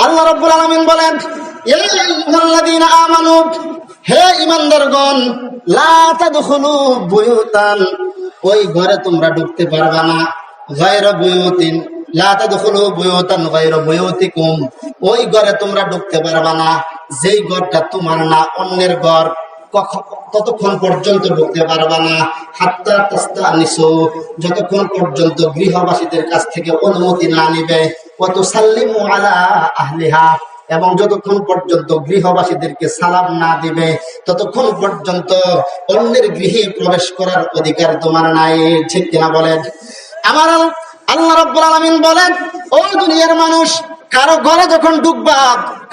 আল্লাহ রাব্বুল আলামিন বলেন, ইয়া আইয়ুহাল্লাযীনা আমানু, হে ঈমানদারগণ, লা তাদখুলু বুয়ুতান, ওই ঘরে তোমরা ঢুকতে পারবা না, গায়রা বুয়ুতিন, লা তাদখুলু বুয়ুতান গায়রা বুয়ুতিকুম, ওই ঘরে তোমরা ঢুকতে পারবা না যেই ঘরটা তোমার না, অন্যের ঘর, ততক্ষণ পর্যন্ত ঢুকতে পারবা না, হাত্তা তাস্তানিসু, যতক্ষণ পর্যন্ত গৃহবাসীদের কাছ থেকে অনুমতি না নিবে, ওয়া তুসাল্লিমু আলা আহলিহা, এবং যতক্ষণ পর্যন্ত গৃহবাসীদেরকে সালাম না দিবে ততক্ষণ পর্যন্ত অন্যের গৃহে প্রবেশ করার অধিকার তোমার নাই। ঠিক কিনা বলেন? আমার আল্লাহ রাব্বুল আলামিন বলেন, ও দুনিয়ার মানুষ, কারো ঘরে যখন ঢুকবা,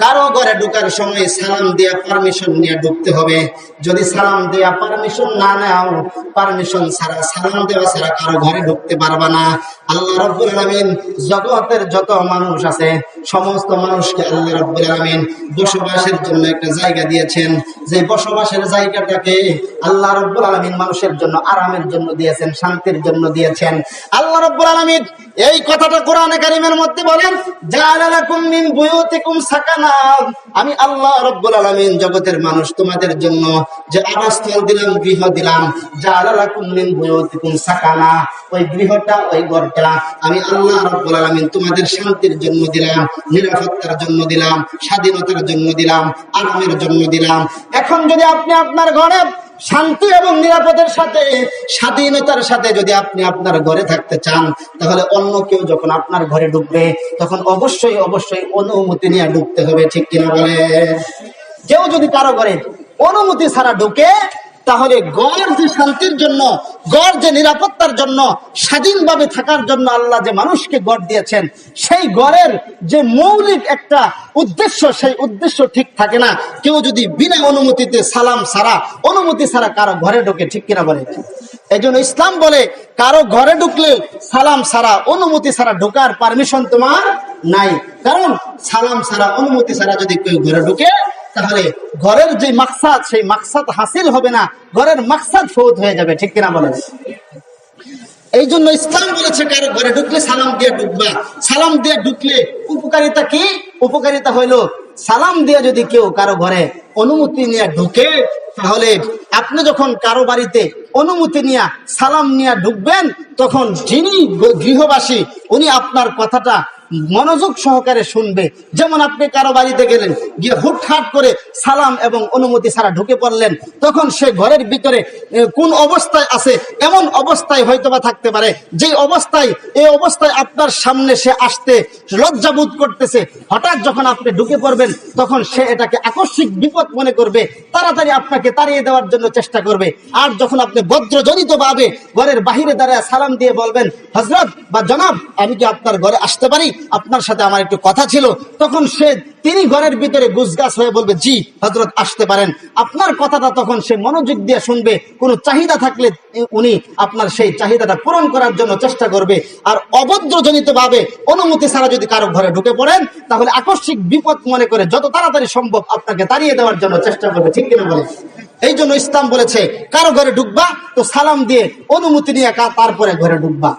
কারো ঘরে ঢুকার সময় সালাম দিয়া পারমিশন নিয়ে ঢুকতে হবে। যদি সালাম দিয়া পারমিশন না নাও, পারমিশন ছাড়া, সালাম দেওয়া ছাড়া কারো ঘরে ঢুকতে পারবা না। আল্লাহ রাব্বুল আলামিন জগতের যত মানুষ আছে সমস্ত মানুষকে আল্লাহ রাব্বুল আলামিন বসবাসের জন্য একটা জায়গা দিয়েছেন। যে বসবাসের জায়গাটাকে আল্লাহ রাব্বুল আলামিন মানুষের জন্য আরামের জন্য দিয়েছেন, শান্তির জন্য দিয়েছেন। আল্লাহ রাব্বুল আলামিন এই কথাটা কোরআনে কারীমের মধ্যে বলেন, জাআলা লাকুম মিন বুয়ুতিকুম সাকানা, আমি আল্লাহ রাব্বুল আলামিন জগতের মানুষ তোমাদের জন্য যে আবাসস্থল দিলাম, গৃহ দিলাম, জাআলা লাকুম মিন বুয়ুতিকুম সাকানা, ওই গৃহটা, ওই ঘরটা আমি আল্লাহ রাব্বুল আলামিন তোমাদের শান্তির জন্য দিলাম, নিরাপত্তার জন্য দিলাম, স্বাধীনতার জন্য দিলাম, আরামের জন্য দিলাম। এখন যদি আপনি আপনার ঘরে শান্তি এবং নিরাপদের সাথে, স্বাধীনতার সাথে যদি আপনি আপনার ঘরে থাকতে চান, তাহলে অন্য কেউ যখন আপনার ঘরে ঢুকবে তখন অবশ্যই অবশ্যই অনুমতি নিয়ে ঢুকতে হবে। ঠিক কিনা বলে? কেউ যদি কারো ঘরে অনুমতি ছাড়া ঢুকে, তাহলে ঘর যে শান্তির জন্য, ঘর যে নিরাপত্তার জন্য, স্বাধীনভাবে থাকার জন্য আল্লাহ যে মানুষকে ঘর দিয়েছেন, সেই ঘরের যে মৌলিক একটা উদ্দেশ্য, সেই উদ্দেশ্য ঠিক থাকে না। কেউ যদি বিনা অনুমতিতে, সালাম ছাড়া, অনুমতি ছাড়া কারো ঘরে ঢোকে। ঠিক কিনা বলে? এই জন্য ইসলাম বলে, কারো ঘরে ঢুকলে সালাম ছাড়া, অনুমতি ছাড়া ঢোকার পারমিশন তোমার নাই। কারণ সালাম ছাড়া, অনুমতি ছাড়া যদি কেউ ঘরে ঢুকে, তাহলে ঘরের যে মাকসাদ, সেই মাকসাদ হাসিল হবে না, ঘরের মাকসাদ ফৌত হয়ে যাবে। ঠিক কিনা বলেন? এই জন্য ইসলাম বলেছে, কারো ঘরে ঢুকলে সালাম দিয়ে ঢুকবা। সালাম দিয়ে ঢুকলে উপকারিতা কি? উপকারিতা হইলো, সালাম দিয়ে যদি কেউ কারো ঘরে অনুমতি নিয়ে ঢুকে, তাহলে আপনি যখন কারো বাড়িতে অনুমতি নিয়ে সালাম নিয়ে ঢুকবেন, তখন যিনি গৃহবাসী উনি আপনার কথাটা মনোযোগ সহকারে শুনবে। যেমন আপনি কারো বাড়িতে গেলেন, গিয়ে হুটহাট করে সালাম এবং অনুমতি ছাড়া ঢুকে পড়লেন, তখন সে ঘরের ভিতরে কোন অবস্থায় আছে, এমন অবস্থায় হয়তোবা থাকতে পারে যে অবস্থায়, এই অবস্থায় আপনার সামনে সে আসতে লজ্জাবোধ করতেছে। হঠাৎ যখন আপনি ঢুকে পড়বেন, তখন সে এটাকে আকস্মিক বিপদ মনে করবে, তাড়াতাড়ি আপনাকে তাড়িয়ে দেওয়ার জন্য চেষ্টা করবে। আর যখন আপনি বজ্রজনিত ভাবে ঘরের বাহিরে দাঁড়ায় সালাম দিয়ে বলবেন, হযরত বা জনাব, আমি কি আপনার ঘরে আসতে পারি? আপনার সাথে আমার একটু কথা ছিল, তখন তিনি ঘরের ভিতরে গুজগাছ হয়ে বলবে, জি হযরত আসতে পারেন। আপনার কথাটা তখন সে মনোযোগ দিয়ে শুনবে। কোনো চাহিদা থাকলে উনি আপনার সেই চাহিদাটা পূরণ করার জন্য চেষ্টা করবে। আর অভদ্রজনিত ভাবে অনুমতি ছাড়া যদি কারো ঘরে ঢুকে পড়েন, তাহলে আকস্মিক বিপদ মনে করে যত তাড়াতাড়ি সম্ভব আপনাকে তাড়িয়ে দেওয়ার জন্য চেষ্টা করবে। ঠিক কিনা বলে? এই জন্য ইসলাম বলেছে, কারো ঘরে ঢুকবা তো সালাম দিয়ে অনুমতি নিয়ে তারপরে ঘরে ঢুকবা।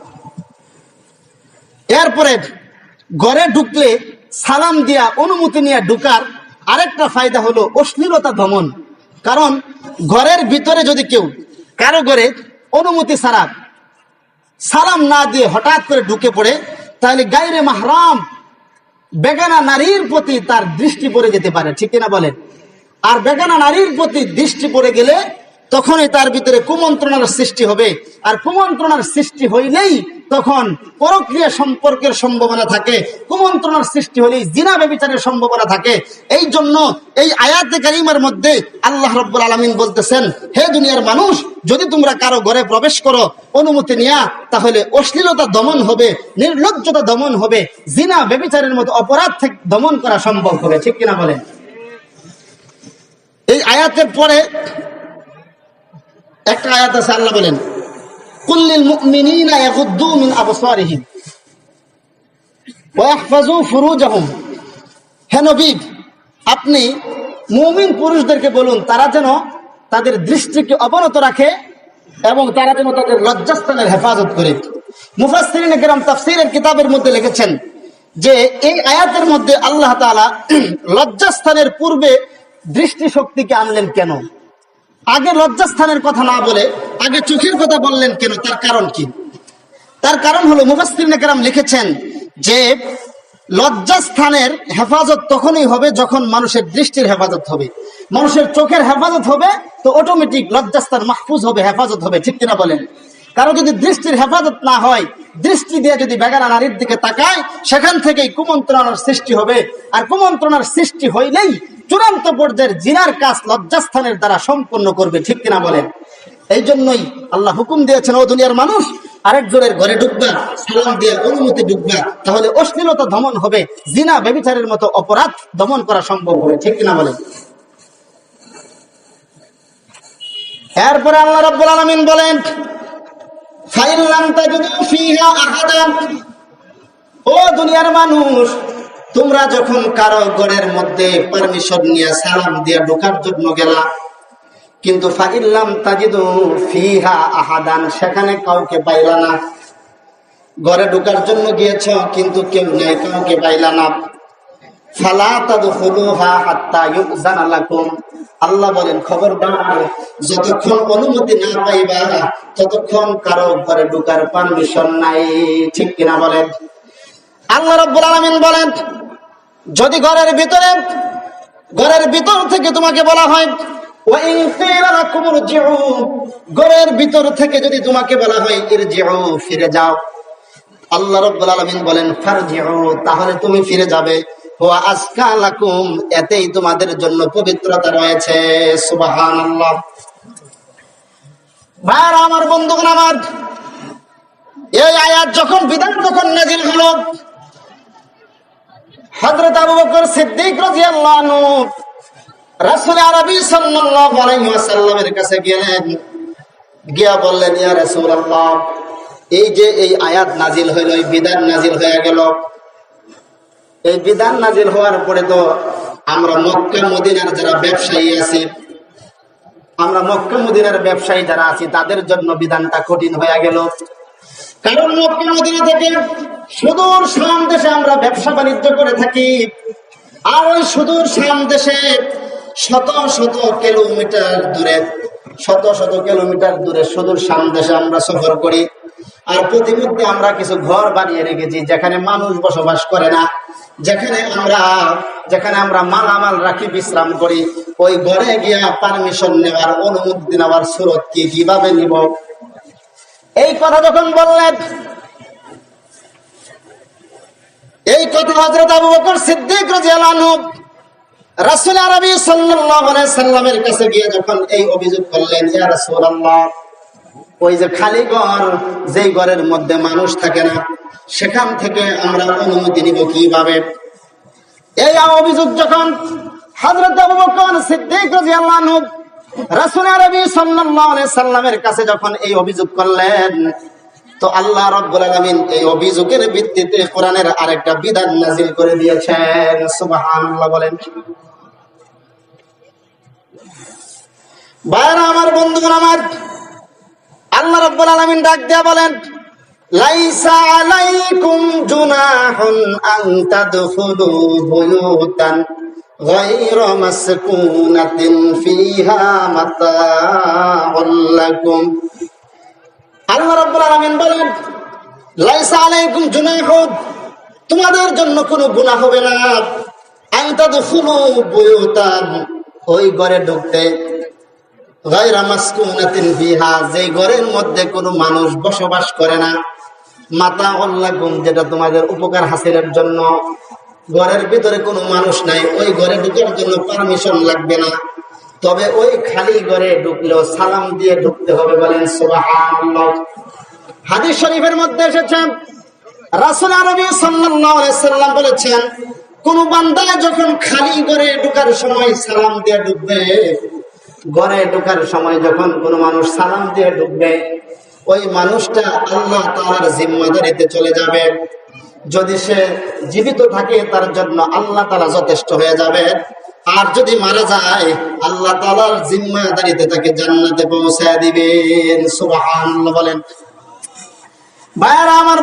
এরপরে ঘরে ঢুকলে সালাম দিয়া অনুমতি নিয়ে ঢুকার আরেকটা ফায়দা হলো অশ্লীলতা দমন। কারণ ঘরের ভিতরে যদি কেউ কারো ঘরে অনুমতি ছাড়া সালাম না দিয়ে হঠাৎ করে ঢুকে পড়ে, তাহলে গায়রে মাহরাম বেগানা নারীর প্রতি তার দৃষ্টি পড়ে যেতে পারে। ঠিক কিনা বলেন? আর বেগানা নারীর প্রতি দৃষ্টি পড়ে গেলে তখনই তার ভিতরে কুমন্ত্রণার সৃষ্টি হবে। আর কুমন্ত্রণার সৃষ্টি হইলেই তখন পরক্রিয়া সম্পর্কের সম্ভাবনা থাকে। কুমন্ত্রণার সৃষ্টি হলেই জিনা ব্যভিচারের সম্ভাবনা থাকে। এই জন্য এই আয়াতে কারিমার মধ্যে আল্লাহ রাব্বুল আলামিন বলতেছেন, হে দুনিয়ার মানুষ, যদি তোমরা কারো ঘরে প্রবেশ করো অনুমতি নিয়া, তাহলে অশ্লীলতা দমন হবে, নির্লজ্জতা দমন হবে, জিনা ব্যভিচারের মতো অপরাধ থেকে দমন করা সম্ভব হবে। ঠিক কিনা বলেন? এই আয়াতের পরে একটা আয়াত আছে, আল্লাহ বলেন, কুল্লিল মুমিনিনা ইয়াগুদ্দু মিন আবসারিহিম ওয়া ইয়াহফাযু ফুরুজাহুম। হে নবী, আপনি মুমিন পুরুষদেরকে বলুন, তারা যেন তাদের দৃষ্টিকে অবনত রাখে এবং তারা যেন তাদের লজ্জাস্থানের হেফাজত করে। মুফাসসিরিনে কেরাম তাফসীরের কিতাবের মধ্যে লিখেছেন, যে এই আয়াতের মধ্যে আল্লাহ তাআলা লজ্জাস্থানের পূর্বে দৃষ্টিশক্তিকে আনলেন কেন? আগে লজ্জাস্থানের কথা না বলে আগে চোখের কথা বললেন কেন? তার কারণ কি? তার কারণ হলো মুফাসসিরিনে কেরাম লিখেছেন যে লজ্জাস্থানের হেফাজত তখনই হবে যখন মানুষের দৃষ্টির হেফাজত হবে। মানুষের চোখের হেফাজত হবে তো অটোমেটিক লজ্জাস্থান মাহফুজ হবে, হেফাজত হবে, ঠিক কিনা বলেন? কারো যদি দৃষ্টির হেফাজত না হয়, দৃষ্টি দিয়ে যদি বেগানা নারীর দিকে তাকায়, সেখান থেকেই কুমন্ত্রণার সৃষ্টি হবে। আর কুমন্ত্রণার সৃষ্টি হইলেই চূড়ান্ত পর্যায়ের জিনার কাজ লজ্জাস্থানের দ্বারা সম্পন্ন করবে, ঠিক কিনা বলেন? এই জন্যই আল্লাহ হুকুম দিয়েছেন, ও দুনিয়ার মানুষ, আরেকজনের ঘরে ঢুকবা, সালাম দিয়ে অনুমতি ঢুকবা, তাহলে অশ্লীলতা দমন হবে, জিনা ব্যভিচারের মতো অপরাধ দমন করা সম্ভব হবে, ঠিক কিনা বলেন? এরপরে আল্লাহ রাব্বুল আলামিন বলেন, ফাইন লাম তাজিদু ফিহা আহাদান, ও দুনিয়ার মানুষ, তোমরা যখন কারো ঘরের মধ্যে পারমিশন নিয়ে সালাম দিয়ে ঢোকার জন্য গেলা, কিন্তু ফাইন লাম তাজিদু ফিহা আহাদান, সেখানে কাউকে পাইলা না। ঘরে ঢোকার জন্য গিয়েছ কিন্তু কেউ নেই, কাউকে পাইলা না। ফালা তাদখুলুহা হাত্তা ইউযানা লাকুম, আল্লাহ বলেন খবরদার, যতক্ষণ অনুমতি না পাইবা ততক্ষণ কারো ঘরে ঢোকার পারমিশন নাই, ঠিক কিনা বলেন? আল্লাহ রাব্বুল আলামিন বলেন, যদি ঘরের ভিতর থেকে তোমাকে বলা হয়, ওয়া ইন কিলা লাকুম ইরজিউ, ঘরের ভিতর থেকে যদি তোমাকে বলা হয় ইরজিউ, ফিরে যাও, আল্লাহ রাব্বুল আলামিন বলেন ফারজিউ, তাহলে তুমি ফিরে যাবে। ওয়া আজকা লাকুম, এতেই তোমাদের জন্য পবিত্রতা রয়েছে। সুবহানাল্লাহ। ভাইরা আমার, বন্ধুগণ আমার, এই আয়াত যখন বিধান যখন নাযিল হলো, হযরত আবু বকর সিদ্দিক রাদিয়াল্লাহু আনহু রাসূল আরবী সাল্লাল্লাহু আলাইহি ওয়াসাল্লামের কাছে গেলেন, গিয়া বললেন, ইয়া রাসূলুল্লাহ, এই যে এই আয়াত নাযিল হইল, এই বিধান নাযিল হয়ে গেল, এই বিধান নাযিল হওয়ার পরে তো আমরা মক্কা মদিনার যারা ব্যবসায়ী আছি, আমরা মক্কা মদিনার ব্যবসায়ী যারা আছি, তাদের জন্য বিধানটা কঠিন হয়ে গেল। কারণ মক্কা মদিনা থেকে সুদূর শাম দেশে আমরা ব্যবসা বাণিজ্য করে থাকি, আর ওই সুদূর শাম দেশে শত শত কিলোমিটার দূরে সুদূর শাম দেশে আমরা সফর করি। আর প্রতিমধ্যে আমরা কিছু ঘর বানিয়ে রেখেছি যেখানে মানুষ বসবাস করে না, যেখানে আমরা মালামাল রাখি, বিশ্রাম করি। ওই ঘরে গিয়া পারমিশন নেওয়ার, অনুমতি নেওয়ার সুরত কি, কিভাবে নিব? এই কথা যখন বললেন, এই কথা হযরত আবু বকর সিদ্দিক রাদিয়াল্লাহু আনহু রাসূল আরবী সাল্লাল্লাহু আলাইহি সাল্লামের কাছে গিয়ে যখন এই অভিযোগ করলেন, ইয়া রাসূলুল্লাহ, ওই যে খালি ঘর, যেই ঘরের মধ্যে মানুষ থাকে না, সেখান থেকে আমরা অনুমতি নিব কিভাবে? এই অভিযোগ যখন হযরত আবু বকর সিদ্দিক রাদিয়াল্লাহু আনহু রাসূল আরবী সাল্লাল্লাহু আলাইহি সাল্লামের কাছে যখন এই অভিযোগ করলেন, তো আল্লাহ রাব্বুল আলামিন এই অভিযোগের ভিত্তিতে কোরআনের আরেকটা বিধান নাযিল করে দিয়েছেন। সুবহানাল্লাহ বলেন। ভাইরা আমার, বন্ধুগণ আমার, আল্লাহ রাব্বুল আলামিন ডাক দিয়া বলেন, লাইসা আলাইকুম জুনাহুন আন তাদখুলু বুয়ুতান গায়রা মাসকুনাতিন ফিহা মাতাউল লাকুম। আল্লাহ রাব্বুল আলামিন বলেন, লাইসা আলাইকুম জুনাহুন, তোমাদের জন্য কোনো গুনাহ হবে না, আন তাদখুলু বুয়ুতান, ওই ঘরে ঢুকতে, গায়রা মাসকুনাতিন ফিহা, যে ঘরের মধ্যে কোনো মানুষ বসবাস করে না, মাতাউল লাকুম, যেটা তোমাদের উপকার হাসিলের জন্য। ঘরের ভিতরে কোনো মানুষ নাই, ওই ঘরে ঢুকার জন্য পারমিশন লাগবে না, তবে ওই খালি ঘরে ঢুকলেও সালাম দিয়ে ঢুকতে হবে। বলেন সুবহানাল্লাহ। হাদিস শরীফের মধ্যে এসেছে, রাসূল আরবী সাল্লাল্লাহু আলাইহি সাল্লাম বলেছেন, কোন বান্দা যখন খালি ঘরে ঢোকার সময় সালাম দিয়ে ঢুকবে, ঘরে ঢোকার সময় যখন কোন মানুষ সালাম দিয়ে ঢুকবে, ওই মানুষটা আল্লাহ তাআলার জিম্মাদারিতে চলে যাবে। যদি সে জীবিত থাকে তার জন্য আল্লাহ তাআলা যথেষ্ট হয়ে যাবে, আর যদি মারা যায় আল্লাহ তাআলার জিম্মাদারিতে তাকে জান্নাতে পৌঁছায় দিবেন। সুবহানাল্লাহ বলেন। ভাইরা আমার,